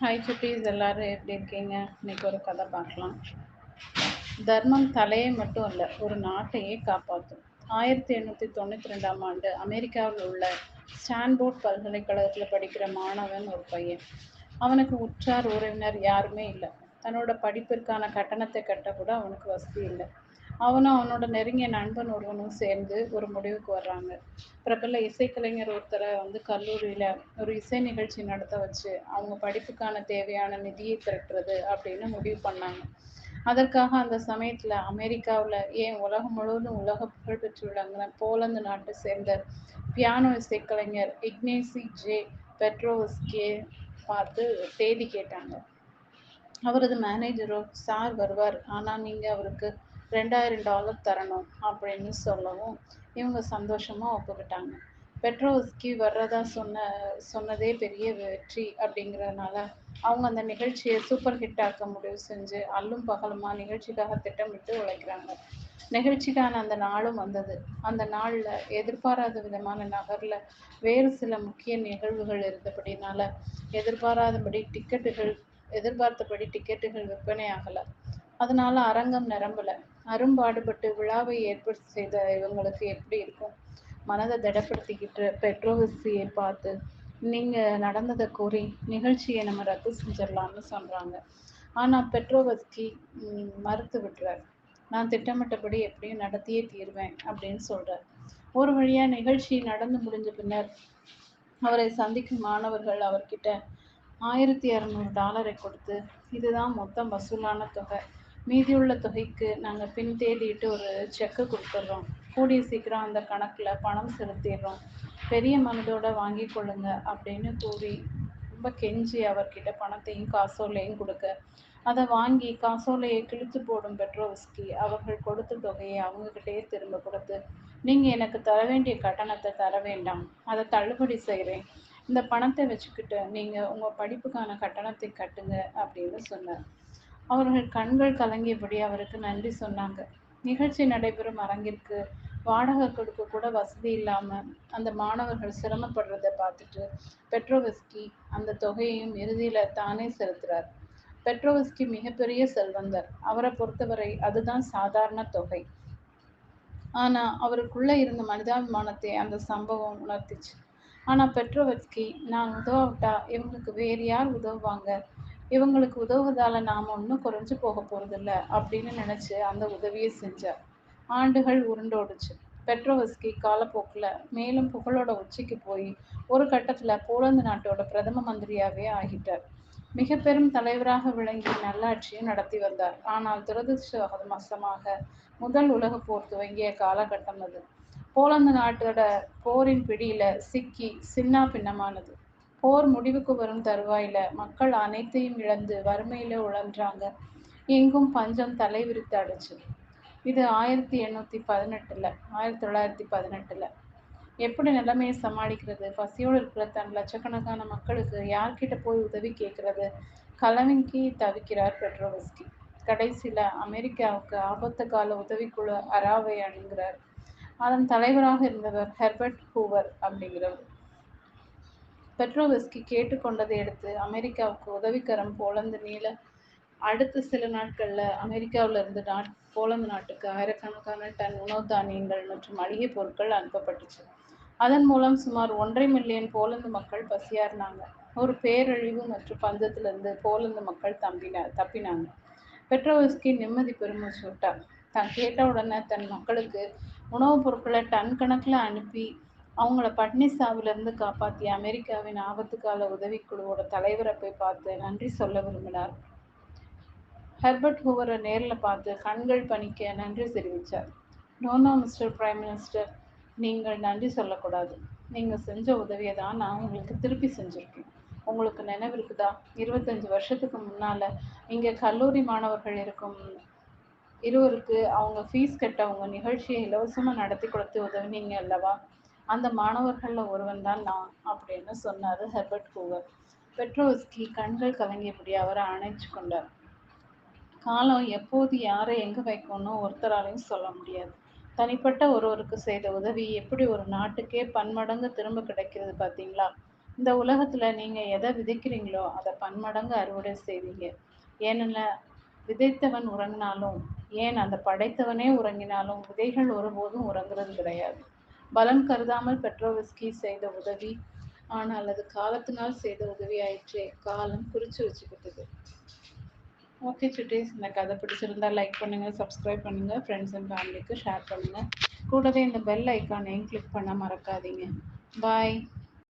Hi சுட்டீஸ், எல்லாரும் எப்படி இருக்கீங்க? இன்னைக்கு ஒரு கதை பார்க்கலாம். தர்மம் தலையை மட்டும் அல்ல, ஒரு நாட்டையே காப்பாற்றும். 1892ஆம் ஆண்டு அமெரிக்காவில் உள்ள ஸ்டான்போர்ட் பல்கலைக்கழகத்தில் படிக்கிற மாணவன் ஒரு பையன். அவனுக்கு உற்றார் உறவினர் யாருமே இல்லை. தன்னோட படிப்பிற்கான கட்டணத்தை கட்ட கூட அவனுக்கு வசதி இல்லை. அவனும் அவனோட நெருங்கிய நண்பன் ஒருவனும் சேர்ந்து ஒரு முடிவுக்கு வர்றாங்க. பிரபல இசைக்கலைஞர் ஒருத்தரை கல்லூரியில் ஒரு இசை நிகழ்ச்சி நடத்த வச்சு அவங்க படிப்புக்கான தேவையான நிதியை திரட்டுறது அப்படின்னு முடிவு பண்ணாங்க. அதற்காக அந்த சமயத்தில் அமெரிக்காவில் ஏன் உலகம் முழுவதும் உலக புகழ் பெற்றுள்ளாங்க போலந்து நாட்டை சேர்ந்த பியானோ இசைக்கலைஞர் இக்னேசி ஜே பெட்ரோவஸ்கியை பார்த்து தேதி கேட்டாங்க. அவரது மேனேஜரோ, சார் வருவார், ஆனால் நீங்கள் அவருக்கு $2000 தரணும் அப்படின்னு சொல்லவும் இவங்க சந்தோஷமாக ஒப்புக்கிட்டாங்க. பெட்ரோவஸ்கி வர்றதா சொன்னதே பெரிய வெற்றி அப்படிங்கிறதுனால அவங்க அந்த நிகழ்ச்சியை சூப்பர் ஹிட் ஆக்க முடிவு செஞ்சு அல்லும் பகலுமா நிகழ்ச்சிக்காக திட்டமிட்டு உழைக்கிறாங்க. நிகழ்ச்சிக்கான அந்த நாளும் வந்தது. அந்த நாளில் எதிர்பாராத விதமான நகரில் வேறு சில முக்கிய நிகழ்வுகள் இருந்தபடினால எதிர்பார்த்தபடி டிக்கெட்டுகள் விற்பனை ஆகலை. அதனால அரங்கம் நிரம்பல. அரும்பாடுபட்டு விழாவை ஏற்பாடு செய்த இவங்களுக்கு எப்படி இருக்கும்? மனதை திடப்படுத்திக்கிட்டு பெட்ரோவிஸ்கியை பார்த்து நீங்கள் நடந்ததை கூறி நிகழ்ச்சியை நம்ம ரத்து செஞ்சிடலாம்னு சொல்கிறாங்க. ஆனால் பெட்ரோவஸ்கி மறுத்து விட்டுறார். நான் திட்டமிட்டபடி எப்படியும் நடத்தியே தீர்வேன் அப்படின்னு சொல்கிறார். ஒரு வழியாக நிகழ்ச்சி நடந்து முடிஞ்ச பின்னர் அவரை சந்திக்கும் மாணவர்கள் அவர்கிட்ட $1200 கொடுத்து, இதுதான் மொத்தம் வசூலான தொகை, மீதியுள்ள தொகைக்கு நாங்கள் பின் தேதியிட்டு ஒரு செக்கு கொடுத்துட்றோம், கூடிய சீக்கிரம் அந்த கணக்கில் பணம் செலுத்திடுறோம், பெரிய மனதோட வாங்கி கொள்ளுங்க அப்படின்னு கூறி ரொம்ப கெஞ்சி அவர்கிட்ட பணத்தையும் காசோலையும் கொடுக்க, அதை வாங்கி காசோலையை கிழித்து போடும் பெட்ரோவிஸ்கி அவர்கள் கொடுத்த தொகையை அவங்கக்கிட்டேயே திரும்ப கொடுத்து, நீங்கள் எனக்கு தர வேண்டிய கட்டணத்தை தர வேண்டாம், அதை தள்ளுபடி செய்கிறேன், இந்த பணத்தை வச்சுக்கிட்டு நீங்கள் உங்கள் படிப்புக்கான கட்டணத்தை கட்டுங்க அப்படின்னு சொன்னார். அவர்கள் கண்கள் கலங்கியபடி அவருக்கு நன்றி சொன்னாங்க. நிகழ்ச்சி நடைபெறும் அரங்கிற்கு வாடகை கொடுக்க கூட வசதி இல்லாமல் அந்த மாணவர்கள் சிரமப்படுறதை பார்த்துட்டு பெட்ரோவிஸ்கி அந்த தொகையையும் இறுதியில் தானே செலுத்துகிறார். பெட்ரோவிஸ்கி மிகப்பெரிய செல்வந்தர். அவரை பொறுத்தவரை அதுதான் சாதாரண தொகை. ஆனால் அவருக்குள்ளே இருந்த மனிதாபிமானத்தை அந்த சம்பவம் உணர்த்திச்சு. ஆனால் பெட்ரோவிஸ்கி, நான் உதவாவிட்டா இவங்களுக்கு வேறு யார் உதவுவாங்க, இவங்களுக்கு உதவுவதால் நாம் ஒன்றும் குறைஞ்சு போக போகிறதில்ல அப்படின்னு நினச்சி அந்த உதவியை செஞ்சார். ஆண்டுகள் உருண்டோடுச்சு. பெட்ரோவிஸ்கி காலப்போக்கில் மேலும் புகழோட உச்சிக்கு போய் ஒரு கட்டத்தில் போலந்து நாட்டோட பிரதம மந்திரியாகவே ஆகிட்டார். மிக பெரும் தலைவராக விளங்கி நல்லாட்சியும் நடத்தி வந்தார். ஆனால் துரதிருஷ்டவசமாக முதல் உலகப் போர் துவங்கிய காலகட்டம் அது. போலந்து நாட்டோட போரின் பிடியில சிக்கி சின்னா பின்னமானது. போர் முடிவுக்கு வரும் தருவாயில மக்கள் அனைத்தையும் இழந்து வறுமையில உழன்றாங்க. எங்கும் பஞ்சம் தலை விரித்தாடுச்சு. இது 1918ல. எப்படி நிலைமையை சமாளிக்கிறது? பசியோடு இருக்கிற தன் லட்சக்கணக்கான மக்களுக்கு யார்கிட்ட போய் உதவி கேட்கறது? கலங்கி தவிக்கிறார் பெட்ரோவிஸ்கி. கடைசியில் அமெரிக்காவுக்கு ஆபத்து கால உதவிக்குழு அராவை அணுகிறார். அதன் தலைவராக இருந்தவர் ஹெர்பர்ட் ஹூவர் அப்படிங்கிறவர். பெட்ரோவிஸ்கி கேட்டுக்கொண்டதை எடுத்து அமெரிக்காவுக்கு உதவிக்கரம் போலந்து நீள அடுத்த சில நாட்களில் அமெரிக்காவிலிருந்து போலந்து நாட்டுக்கு ஆயிரக்கணக்கான டன் உணவு தானியங்கள் மற்றும் மளிகை பொருட்கள் அனுப்பப்பட்டுச்சு. அதன் மூலம் சுமார் 1.5 மில்லியன் போலந்து மக்கள் பசியாறினாங்க. ஒரு பேரழிவு மற்றும் பஞ்சத்திலிருந்து போலந்து மக்கள் தப்பினாங்க. பெட்ரோவிஸ்கி நிம்மதி பெருமூச்சு விட்டார். தான் கேட்ட உடனே தன் மக்களுக்கு உணவுப் பொருட்களை டன் கணக்கில் அனுப்பி அவங்கள பட்னி சாவிலிருந்து காப்பாற்றிய அமெரிக்காவின் ஆபத்து கால உதவிக்குழுவோட தலைவரை போய் பார்த்து நன்றி சொல்ல விரும்பினார். ஹெர்பர்ட் ஹூவரை நேரில் பார்த்து கண்கள் பணிக்க நன்றி தெரிவித்தார். நோ மிஸ்டர் பிரைம் மினிஸ்டர், நீங்கள் நன்றி சொல்லக்கூடாது. நீங்கள் செஞ்ச உதவியை தான் நான் உங்களுக்கு திருப்பி செஞ்சுருக்கேன். உங்களுக்கு நினைவு இருக்குதா? 25 வருஷத்துக்கு முன்னால் இங்கே கல்லூரி மாணவர்கள் இருக்கும் இருவருக்கு அவங்க ஃபீஸ் கட்ட உங்கள் நிகழ்ச்சியை இலவசமாக நடத்தி கொடுத்து உதவினீங்க அல்லவா? அந்த மாணவர்களில் ஒருவன் தான் நான் அப்படின்னு சொன்னார் ஹெர்பர்ட் ஹூவர். பெட்ரோவிஸ்கி கண்கள் கலங்கியபடி அவரை அணைச்சு கொண்டார். காலம் எப்போது யாரை எங்கே வைக்கணும்னு ஒருத்தராலையும் சொல்ல முடியாது. தனிப்பட்ட ஒருவருக்கு செய்த உதவி எப்படி ஒரு நாட்டுக்கே பன்மடங்கு திரும்ப கிடைக்கிறது பார்த்தீங்களா? இந்த உலகத்துல நீங்க எதை விதைக்கிறீங்களோ அதை பன்மடங்கு அறுவடை செய்வீங்க. ஏனென்ன விதைத்தவன் உறங்கினாலும், ஏன் அந்த படைத்தவனே உறங்கினாலும் விதைகள் ஒருபோதும் உறங்குறது கிடையாது. பலன் கருதாமல் பெட்ரோவிஸ்கி செய்த உதவி, ஆனால் அது காலத்தினால் செய்த உதவி ஆயிற்றே. காலம் குறிச்சு வச்சுக்கிட்டது. ஓகே சுட்டீஸ், இந்த கதை பிடிச்சிருந்தா லைக் பண்ணுங்க, சப்ஸ்கிரைப் பண்ணுங்க, ஃப்ரெண்ட்ஸ் அண்ட் ஃபேமிலிக்கு ஷேர் பண்ணுங்க. கூடவே இந்த பெல் ஐக்கானையும் கிளிக் பண்ண மறக்காதீங்க. பாய்.